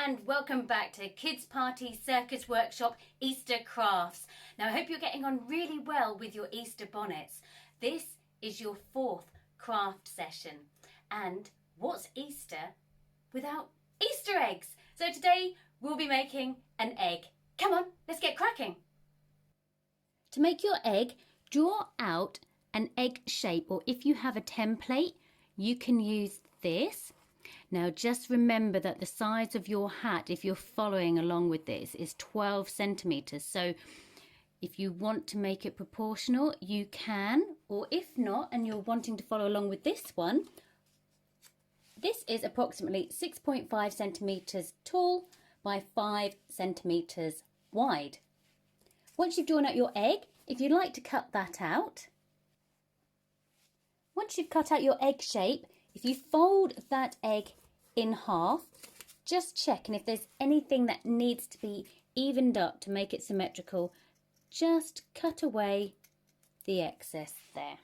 and welcome back to Kids Party Circus Workshop Easter Crafts. Now I hope you're getting on really well with your Easter bonnets. This is your fourth craft session, and what's Easter without Easter eggs? So today we'll be making an egg. Come on, let's get cracking. To make your egg, draw out an egg shape, or if you have a template you can use this. Now just remember that the size of your hat, if you're following along with this, is 12 centimeters. So if you want to make it proportional, you can, or if not, and you're wanting to follow along with this one, this is approximately 6.5 centimeters tall by 5 centimeters wide. Once you've drawn out your egg, if you'd like to cut that out, once you've cut out your egg shape, if you fold that egg in half, just check, and if there's anything that needs to be evened up to make it symmetrical, just cut away the excess there.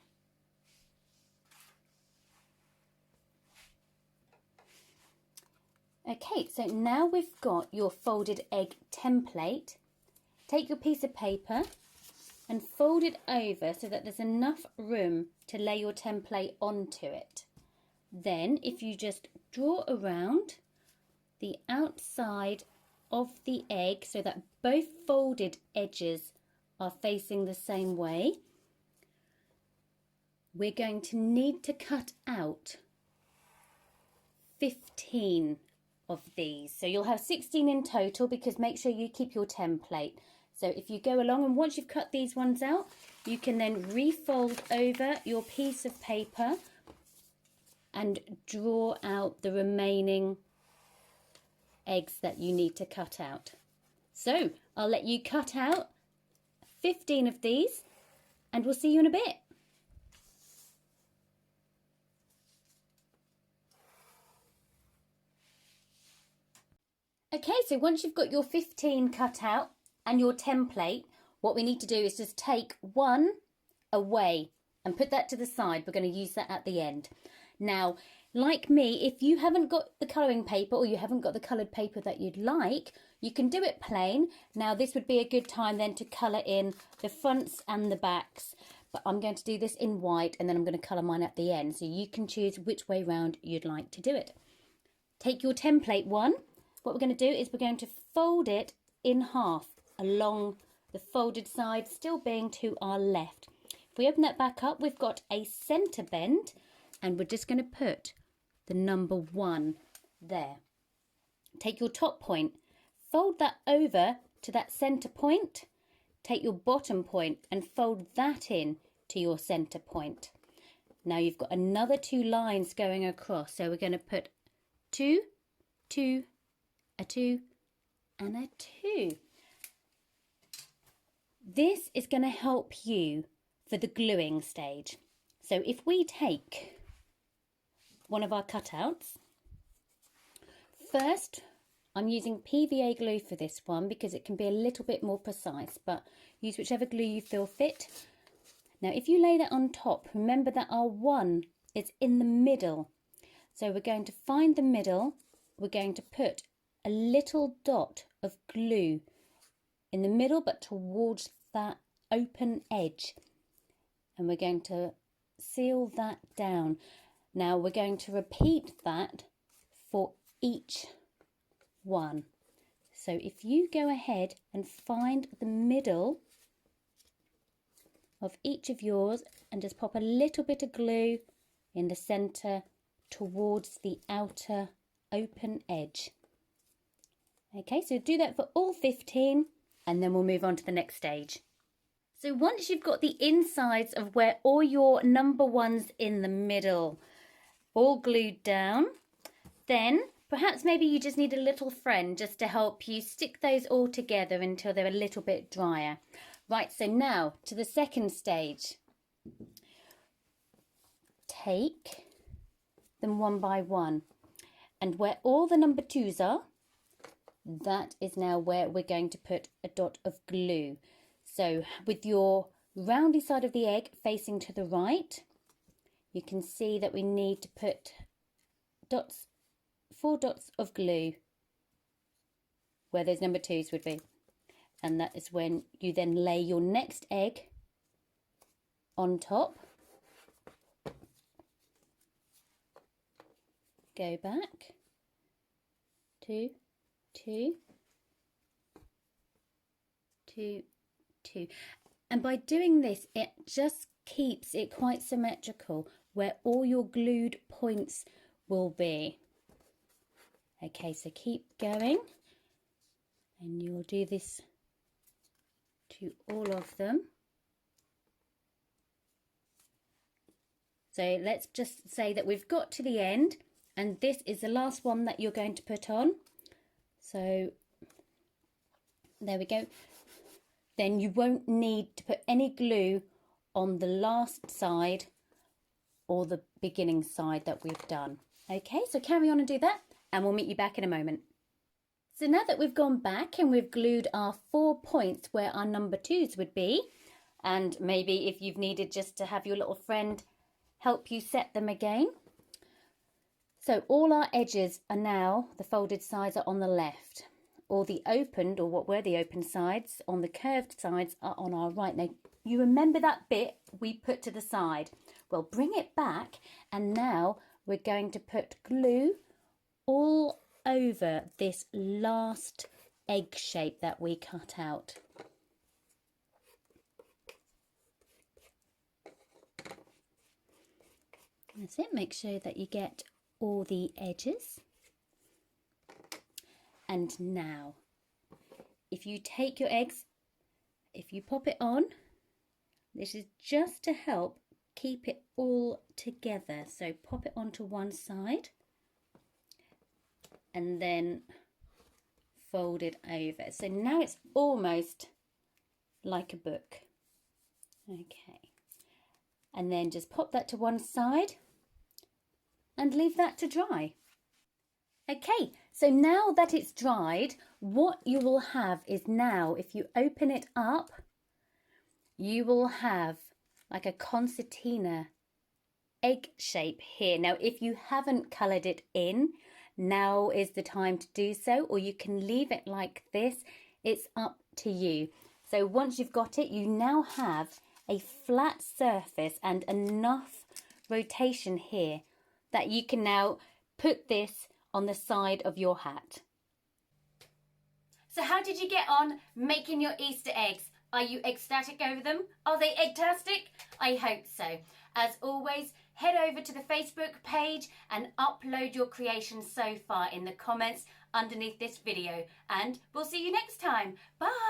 Okay, so now we've got your folded egg template. Take your piece of paper and fold it over so that there's enough room to lay your template onto it. Then if you just draw around the outside of the egg so that both folded edges are facing the same way, we're going to need to cut out 15 of these. So you'll have 16 in total, because make sure you keep your template. So if you go along, and once you've cut these ones out, you can then refold over your piece of paper and draw out the remaining eggs that you need to cut out. So I'll let you cut out 15 of these and we'll see you in a bit. Okay, so once you've got your 15 cut out and your template, what we need to do is just take one away and put that to the side. We're going to use that at the end. Now, like me, if you haven't got the colouring paper, or you haven't got the coloured paper that you'd like, you can do it plain. Now this would be a good time then to colour in the fronts and the backs, but I'm going to do this in white and then I'm going to colour mine at the end, so you can choose which way round you'd like to do it. Take your template one. What we're going to do is we're going to fold it in half along the folded side, still being to our left. If we open that back up, we've got a centre bend, and we're just going to put the number 1 there. Take your top point, fold that over to that centre point, take your bottom point and fold that in to your centre point. Now you've got another 2 lines going across, so we're going to put 2, 2, a 2 and a 2. This is going to help you for the gluing stage. So if we take one of our cutouts, first I'm using PVA glue for this one because it can be a little bit more precise, but use whichever glue you feel fit. Now if you lay that on top, remember that our 1 is in the middle, so we're going to find the middle. We're going to put a little dot of glue in the middle but towards that open edge, and we're going to seal that down. Now we're going to repeat that for each one. So if you go ahead and find the middle of each of yours and just pop a little bit of glue in the centre towards the outer open edge. Okay, so do that for all 15 and then we'll move on to the next stage. So once you've got the insides of where all your number 1's in the middle all glued down, then perhaps maybe you just need a little friend just to help you stick those all together until they're a little bit drier. Right, so now to the second stage. Take them one by one, and where all the number 2's are, that is now where we're going to put a dot of glue. So with your roundy side of the egg facing to the right, you can see that we need to put 4 dots of glue where those number 2s would be. And that is when you then lay your next egg on top. Go back. 2, 2, 2, 2. And by doing this, it just keeps it quite symmetrical where all your glued points will be. Okay, so keep going. And you'll do this to all of them. So let's just say that we've got to the end, and this is the last one that you're going to put on. So there we go. Then you won't need to put any glue on the last side or the beginning side that we've done. Okay, so carry on and do that, and we'll meet you back in a moment. So now that we've gone back and we've glued our 4 points where our number 2s would be, and maybe if you've needed just to have your little friend help you set them again. So all our edges are now, the folded sides are on the left. All the opened, or what were the open sides, on the curved sides are on our right. Now, you remember that bit we put to the side? Well, bring it back, and now we're going to put glue all over this last egg shape that we cut out. That's it. Make sure that you get all the edges. And now, if you take your eggs, if you pop it on, this is just to help keep it all together. So pop it onto one side and then fold it over. So now it's almost like a book. Okay. And then just pop that to one side and leave that to dry. Okay, so now that it's dried, what you will have is now, if you open it up, you will have like a concertina egg shape here. Now, if you haven't coloured it in, now is the time to do so, or you can leave it like this. It's up to you. So once you've got it, you now have a flat surface and enough rotation here that you can now put this on the side of your hat. So how did you get on making your Easter eggs? Are you ecstatic over them? Are they egg-tastic? I hope so. As always, head over to the Facebook page and upload your creations so far in the comments underneath this video. And we'll see you next time. Bye!